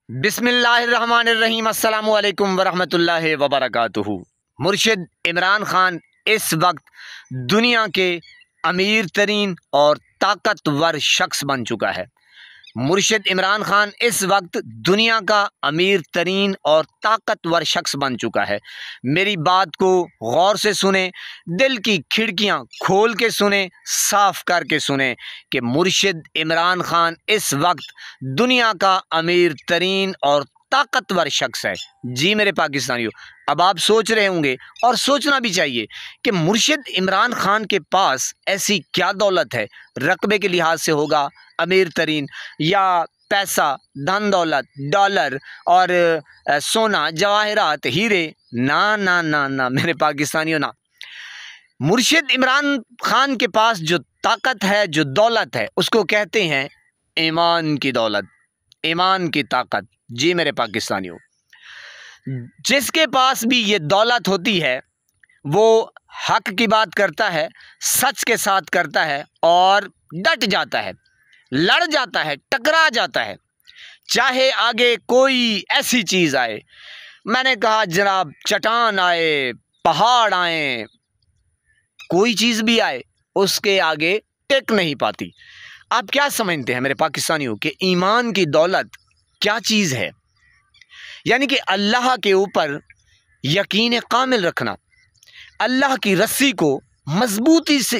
बिस्मिल्लाहिर्रहमानिर्रहीम अस्सलामु अलैकुम वरहमतुल्लाहि वबरकातुहू। मुर्शिद इमरान खान इस वक्त दुनिया के अमीर तरीन और ताकतवर शख्स बन चुका है। मुर्शिद इमरान खान इस वक्त दुनिया का अमीर तरीन और ताकतवर शख्स बन चुका है। मेरी बात को गौर से सुने, दिल की खिड़कियां खोल के सुने, साफ करके सुने कि मुर्शिद इमरान खान इस वक्त दुनिया का अमीर तरीन और ताकतवर शख्स है। जी मेरे पाकिस्तानियों, अब आप सोच रहे होंगे और सोचना भी चाहिए कि मुर्शिद इमरान खान के पास ऐसी क्या दौलत है, रकबे के लिहाज से होगा अमीर तरीन, या पैसा, धन दौलत, डॉलर और सोना, जवाहरात, हीरे। ना ना ना ना मेरे पाकिस्तानियों, ना। मुर्शिद इमरान खान के पास जो ताकत है, जो दौलत है, उसको कहते हैं ईमान की दौलत, ईमान की ताकत। जी मेरे पाकिस्तानियों, जिसके पास भी ये दौलत होती है वो हक की बात करता है, सच के साथ करता है और डट जाता है, लड़ जाता है, टकरा जाता है, चाहे आगे कोई ऐसी चीज़ आए। मैंने कहा जनाब, चट्टान आए, पहाड़ आए, कोई चीज़ भी आए, उसके आगे टेक नहीं पाती। आप क्या समझते हैं मेरे पाकिस्तानियों कि ईमान की दौलत क्या चीज़ है? यानी कि अल्लाह के ऊपर यकीन कामिल रखना, अल्लाह की रस्सी को मजबूती से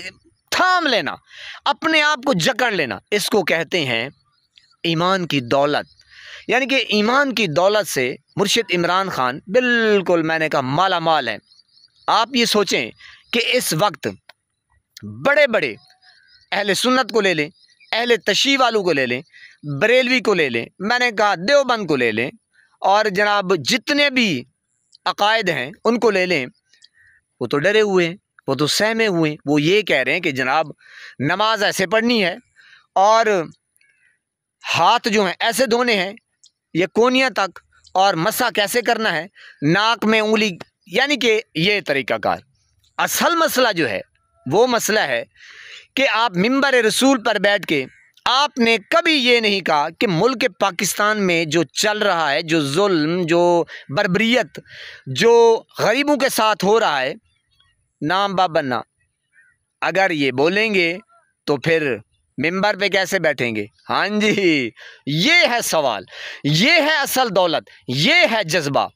थाम लेना, अपने आप को जकड़ लेना, इसको कहते हैं ईमान की दौलत। यानी कि ईमान की दौलत से मुर्शिद इमरान खान बिल्कुल, मैंने कहा, माला माल है। आप ये सोचें कि इस वक्त बड़े बड़े अहले सुन्नत को ले लें, अहले तशरीह वालों को ले लें, बरेलवी को ले लें, मैंने कहा देवबंद को ले लें, और जनाब जितने भी अकायद हैं उनको ले लें, वो तो डरे हुए हैं, वो तो सहमे हुए हैं। वो ये कह रहे हैं कि जनाब नमाज ऐसे पढ़नी है और हाथ जो हैं ऐसे धोने हैं, ये कोनिया तक, और मसा कैसे करना है, नाक में उंगली, यानी कि ये तरीक़ाकार। असल मसला जो है वो मसला है कि आप मिंबर रसूल पर बैठ के आपने कभी ये नहीं कहा कि मुल्क पाकिस्तान में जो चल रहा है, जो जुल्म, जो बर्बरियत, जो गरीबों के साथ हो रहा है, नाम बाबन्ना, अगर ये बोलेंगे तो फिर मिंबर पे कैसे बैठेंगे? हाँ जी, ये है सवाल, ये है असल दौलत, ये है जज्बा।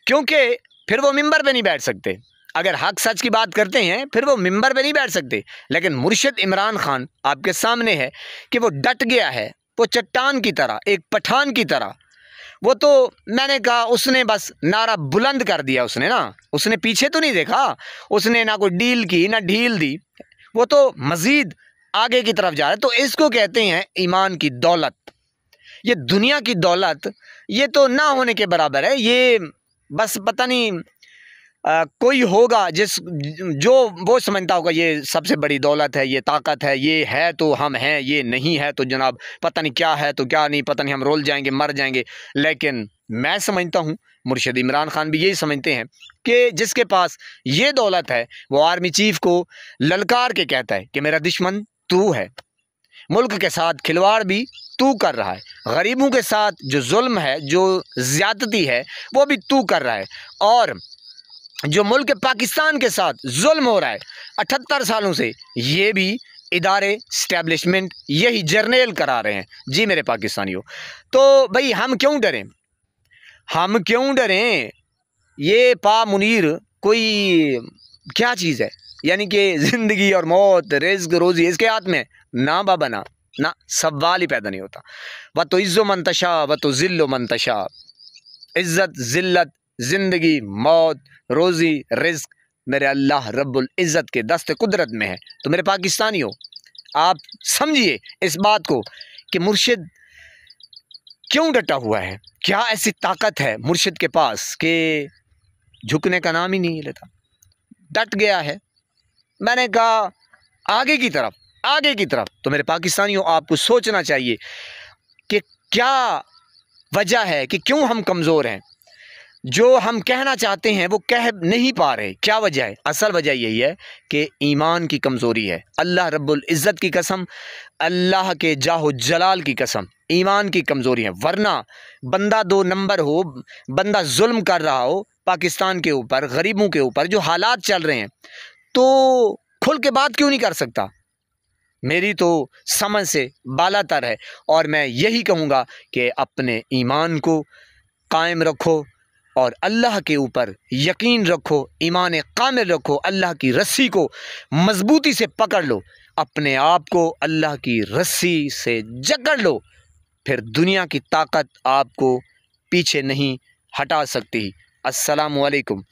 क्योंकि फिर वो मिंबर पे नहीं बैठ सकते। अगर हक सच की बात करते हैं फिर वो मिंबर पे नहीं बैठ सकते। लेकिन मुर्शिद इमरान खान आपके सामने है कि वो डट गया है, वो चट्टान की तरह, एक पठान की तरह। वो तो, मैंने कहा, उसने बस नारा बुलंद कर दिया, उसने ना, उसने पीछे तो नहीं देखा, उसने ना कोई डील की ना ढील दी, वो तो मज़ीद आगे की तरफ जा रहा है। तो इसको कहते हैं ईमान की दौलत। ये दुनिया की दौलत, ये तो ना होने के बराबर है। ये बस पता नहीं कोई होगा जो वो समझता होगा ये सबसे बड़ी दौलत है, ये ताकत है, ये है तो हम हैं, ये नहीं है तो जनाब पता नहीं क्या है तो क्या नहीं, पता नहीं हम रोल जाएंगे, मर जाएंगे। लेकिन मैं समझता हूँ, मुर्शिद इमरान खान भी यही समझते हैं कि जिसके पास ये दौलत है वो आर्मी चीफ को ललकार के कहता है कि मेरा दुश्मन तू है, मुल्क के साथ खिलवाड़ भी तू कर रहा है, गरीबों के साथ जो जुल्म है, जो ज़्यादती है, वो भी तू कर रहा है, और जो मुल्क पाकिस्तान के साथ जुल्म हो रहा है 78 सालों से, ये भी इदारे, इस्टेब्लिशमेंट, यही जर्नेल करा रहे हैं। जी मेरे पाकिस्तानियों, तो भाई हम क्यों डरें, हम क्यों डरें? ये पा मुनीर कोई क्या चीज़ है? यानी कि ज़िंदगी और मौत, रिज़्क रोज़ी इसके हाथ में? ना बाबा, ना ना, सवाल ही पैदा नहीं होता। व तो इज़्ज़ो मंतशा व तो ज़िल्लो मंतशा, इज़्ज़त, ज़िल्लत, ज़िंदगी, मौत, रोज़ी, रिज़्क मेरे अल्लाह रब्बुल इज़्ज़त के दस्त कुदरत में है। तो मेरे पाकिस्तानियों, आप समझिए इस बात को कि मुर्शिद क्यों डटा हुआ है, क्या ऐसी ताकत है मुर्शिद के पास कि झुकने का नाम ही नहीं लेता, डट गया है। मैंने कहा आगे की तरफ, आगे की तरफ। तो मेरे पाकिस्तानियों, आपको सोचना चाहिए कि क्या वजह है कि क्यों हम कमज़ोर हैं। जो हम कहना चाहते हैं वो कह नहीं पा रहे। क्या वजह है? असल वजह यही है कि ईमान की कमज़ोरी है। अल्लाह रब्बुल इज़्ज़त की कसम, अल्लाह के जाहो जलाल की कसम, ईमान की कमज़ोरी है। वरना बंदा 2 नंबर हो, बंदा जुल्म कर रहा हो पाकिस्तान के ऊपर, गरीबों के ऊपर, जो हालात चल रहे हैं, तो खुल के बात क्यों नहीं कर सकता? मेरी तो समझ से बालातर है। और मैं यही कहूँगा कि अपने ईमान को कायम रखो और अल्लाह के ऊपर यकीन रखो, ईमान कामिल रखो, अल्लाह की रस्सी को मजबूती से पकड़ लो, अपने आप को अल्लाह की रस्सी से जकड़ लो, फिर दुनिया की ताकत आपको पीछे नहीं हटा सकती। अस्सलामु अलैकुम।